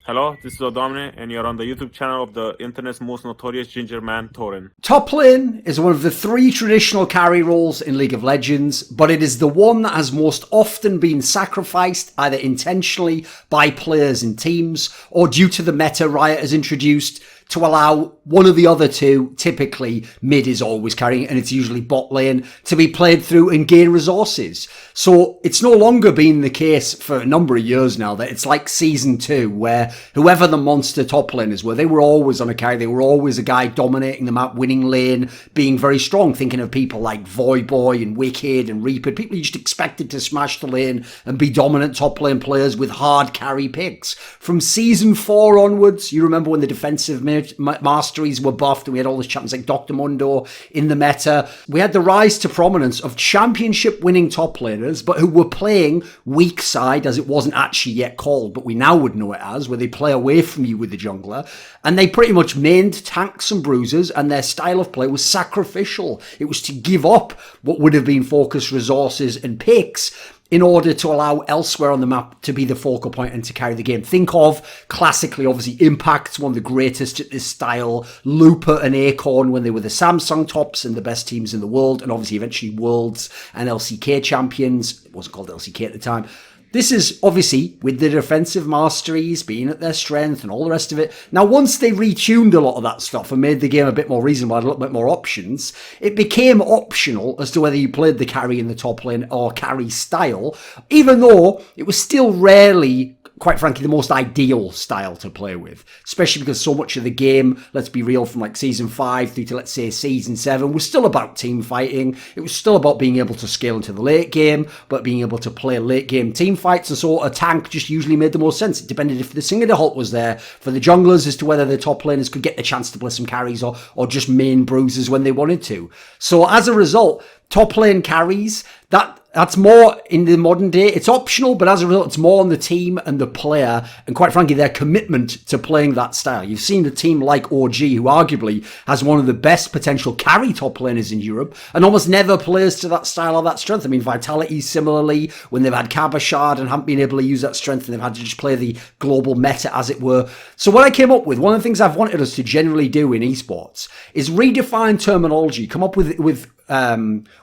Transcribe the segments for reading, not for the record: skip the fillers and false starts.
Hello, this is Odomne, and you're on the YouTube channel of the internet's most notorious ginger man, Thorin. Top lane is one of the three traditional carry roles in League of Legends, but it is the one that has most often been sacrificed either intentionally by players and teams or due to the meta Riot has introduced to allow one of the other two, typically mid is always carrying, and it's usually bot lane, to be played through and gain resources. So it's no longer been the case for a number of years now that it's like Season 2, where whoever the monster top laners were, they were always on a carry, they were always a guy dominating the map, winning lane, being very strong, thinking of people like Voyboy and Wicked and Reaper, people you just expected to smash the lane and be dominant top lane players with hard carry picks. From Season 4 onwards, you remember when the defensive masteries were buffed and we had all these champions like Dr. Mundo in the meta. We had the rise to prominence of championship winning top laners, but who were playing weak side, as it wasn't actually yet called, but we now would know it as, where they play away from you with the jungler. And they pretty much mained tanks and bruisers, and their style of play was sacrificial. It was to give up what would have been focused resources and picks in order to allow elsewhere on the map to be the focal point and to carry the game. Think of, classically, obviously, Impact's one of the greatest at this style, Looper and Acorn when they were the Samsung tops and the best teams in the world, and obviously eventually Worlds and LCK champions. It wasn't called LCK at the time. This is obviously with the defensive masteries being at their strength and all the rest of it. Now, once they retuned a lot of that stuff and made the game a bit more reasonable, a little bit more options, it became optional as to whether you played the carry in the top lane or carry style, even though it was still rarely, quite frankly, the most ideal style to play with, especially because so much of the game, let's be real, from like Season 5 through to, let's say, Season 7, was still about team fighting. It was still about being able to scale into the late game, but being able to play late game team fights, and so a tank just usually made the most sense. It depended if the Singer Halt was there for the junglers as to whether the top laners could get the chance to play some carries or just main bruisers when they wanted to. So as a result, top lane carries, that's more in the modern day. It's optional, but as a result, it's more on the team and the player, and quite frankly, their commitment to playing that style. You've seen a team like OG, who arguably has one of the best potential carry top laners in Europe, and almost never plays to that style or that strength. I mean, Vitality similarly, when they've had Cabashard and haven't been able to use that strength, and they've had to just play the global meta, as it were. So what I came up with, one of the things I've wanted us to generally do in esports, is redefine terminology, come up with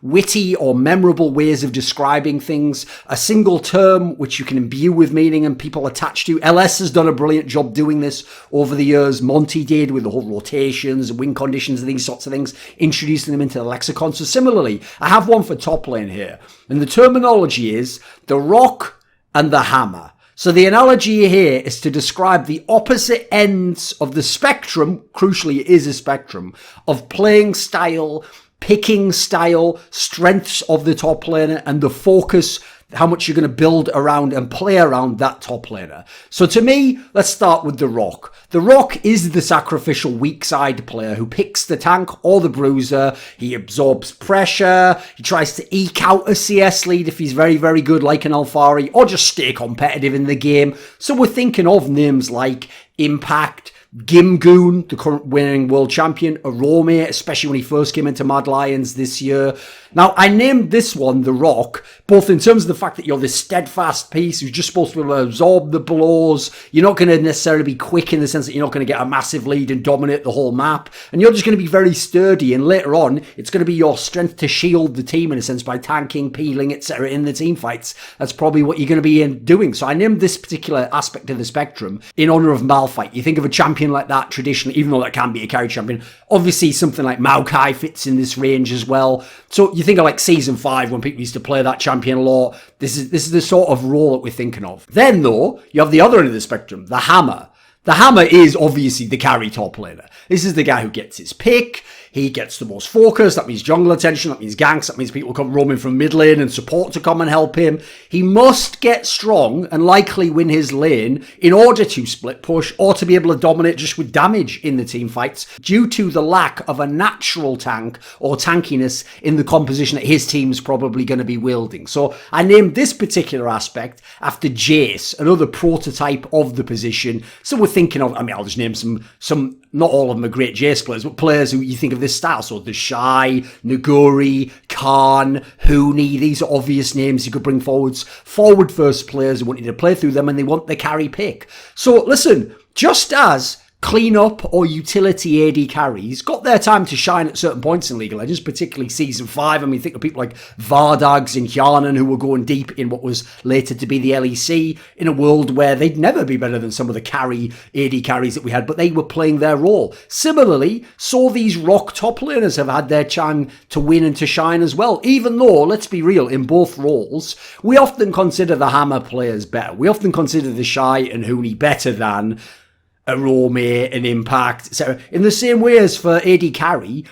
witty or memorable ways of describing things, a single term which you can imbue with meaning and people attach to. LS has done a brilliant job doing this over the years. Monty did with the whole rotations, win conditions and these sorts of things, introducing them into the lexicon. So similarly, I have one for top lane here, and the terminology is the rock and the hammer. So the analogy here is to describe the opposite ends of the spectrum, crucially it is a spectrum, of playing style, picking style, strengths of the top laner, and the focus, how much you're going to build around and play around that top laner. So to me, let's start with the rock. The rock is the sacrificial weak side player who picks the tank or the bruiser. He absorbs pressure. He tries to eke out a CS lead if he's very, very good, like an Alfari, or just stay competitive in the game. So we're thinking of names like Impact, Gimgoon, the current winning world champion, Arome, especially when he first came into Mad Lions this year. Now, I named this one The Rock, both in terms of the fact that you're this steadfast piece who's just supposed to be able to absorb the blows. You're not going to necessarily be quick in the sense that you're not going to get a massive lead and dominate the whole map. And you're just going to be very sturdy. And later on, it's going to be your strength to shield the team in a sense by tanking, peeling, etc. in the team fights. That's probably what you're going to be doing. So I named this particular aspect of the spectrum in honor of Malphite. You think of a champion like that traditionally, even though that can be a carry champion. Obviously, something like Maokai fits in this range as well. So you think of like Season 5 when people used to play that champion a lot. This is the sort of role that we're thinking of. Then, though, you have the other end of the spectrum, the hammer. The hammer is obviously the carry top laner. This is the guy who gets his pick. He gets the most focus. That means jungle attention. That means ganks. That means people come roaming from mid lane and support to come and help him. He must get strong and likely win his lane in order to split push or to be able to dominate just with damage in the team fights due to the lack of a natural tank or tankiness in the composition that his team's probably going to be wielding. So I named this particular aspect after Jace, another prototype of the position. So we're thinking of, I mean, I'll just name some not all of them are great Jace players, but players who you think of this style. So the Shy, Naguri, Khan, Hooney, these are obvious names you could bring forwards. Forward first players who want you to play through them and they want the carry pick. So listen, just as cleanup or utility AD carries got their time to shine at certain points in League of Legends, particularly Season 5. I mean, think of people like Vardags and Hjarnan who were going deep in what was later to be the LEC in a world where they'd never be better than some of the carry AD carries that we had, but they were playing their role. Similarly, so these rock top laners have had their chance to win and to shine as well, even though, let's be real, in both roles, we often consider the Hammer players better. We often consider the Shy and Hooney better than a Rome, an Impact, etc. In the same way as for AD carry,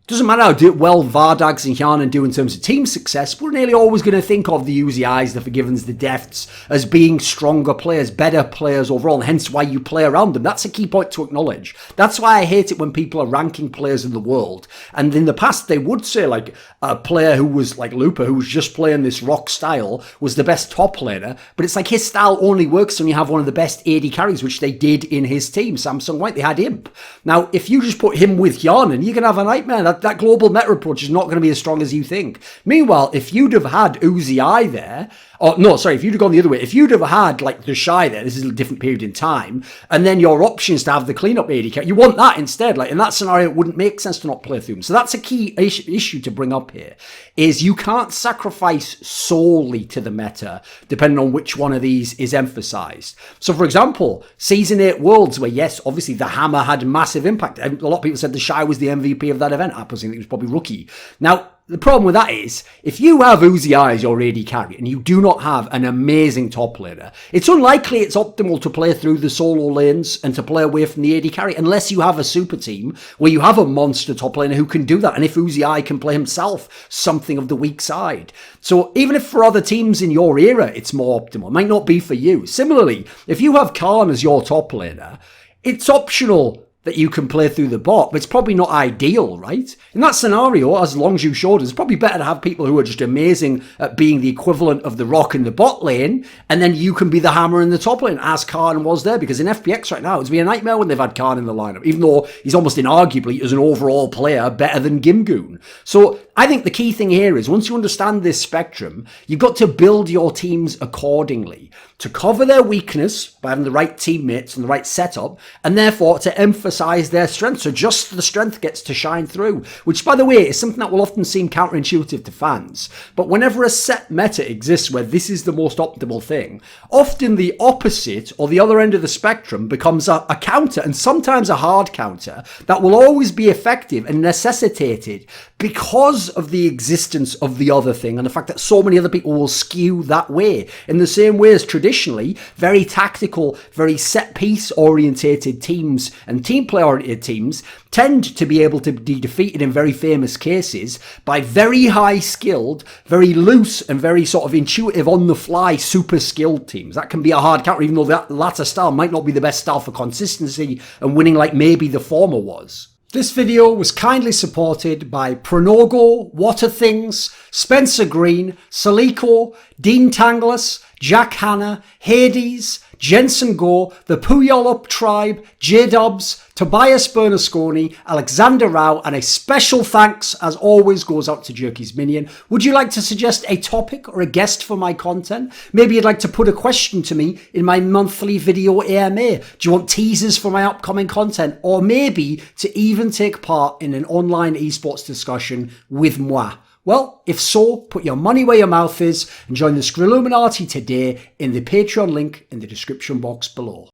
doesn't matter how well Vardags and Hjarnan do in terms of team success, we're nearly always going to think of the Uzi's, the Forgivens, the Defts as being stronger players, better players overall, and hence why you play around them. That's a key point to acknowledge. That's why I hate it when people are ranking players in the world. And in the past, they would say like a player who was like Looper, who was just playing this rock style, was the best top laner. But it's like his style only works when you have one of the best AD carries, which they did in his team, Samsung White. They had Imp. Now, if you just put him with Hjarnan, you're going to have a nightmare. That global meta approach is not going to be as strong as you think. Meanwhile, if you'd have had Uzi there, or no, sorry, if you'd have gone the other way, if you'd have had like the Shy there, this is a different period in time, and then your options to have the cleanup AD carry, you want that instead. Like in that scenario, it wouldn't make sense to not play through them. So that's a key issue to bring up here, is you can't sacrifice solely to the meta depending on which one of these is emphasized. So for example, Season 8 Worlds, where yes, obviously the Hammer had massive impact. A lot of people said the Shy was the MVP of that event. I personally think it was probably Rookie. Now, the problem with that is, if you have Uzi as your AD carry and you do not have an amazing top laner, it's unlikely it's optimal to play through the solo lanes and to play away from the AD carry unless you have a super team where you have a monster top laner who can do that. And if Uzi can play himself something of the weak side. So even if for other teams in your era it's more optimal, it might not be for you. Similarly, if you have Khan as your top laner, it's optional that you can play through the bot, but it's probably not ideal, right? In that scenario, as long as you showed us, it's probably better to have people who are just amazing at being the equivalent of the rock in the bot lane, and then you can be the hammer in the top lane, as Khan was there, because in FPX right now, it's been a nightmare when they've had Khan in the lineup, even though he's almost inarguably, as an overall player, better than Gimgoon. So I think the key thing here is, once you understand this spectrum, you've got to build your teams accordingly to cover their weakness by having the right teammates and the right setup, and therefore to emphasize their strength. So just the strength gets to shine through, which, by the way, is something that will often seem counterintuitive to fans. But whenever a set meta exists where this is the most optimal thing, often the opposite or the other end of the spectrum becomes a counter, and sometimes a hard counter, that will always be effective and necessitated because of the existence of the other thing and the fact that so many other people will skew that way. In the same way as traditionally, very tactical, very set-piece orientated teams and team play oriented teams tend to be able to be defeated in very famous cases by very high skilled, very loose and very sort of intuitive on the fly super skilled teams. That can be a hard counter, even though that latter style might not be the best style for consistency and winning like maybe the former was. This video was kindly supported by Pronogo, Whattathings, Spencer Green, Soliko, Dean Tanglis, Jack Hanna, Hades, Jensen Goh, the Puyallup Tribe, JDubs, Tobias Bernasconi, Alexander Rao, and a special thanks, as always, goes out to Jerky's Minion. Would you like to suggest a topic or a guest for my content? Maybe you'd like to put a question to me in my monthly video AMA. Do you want teasers for my upcoming content? Or maybe to even take part in an online esports discussion with moi? Well, if so, put your money where your mouth is and join the Scrilluminati today in the Patreon link in the description box below.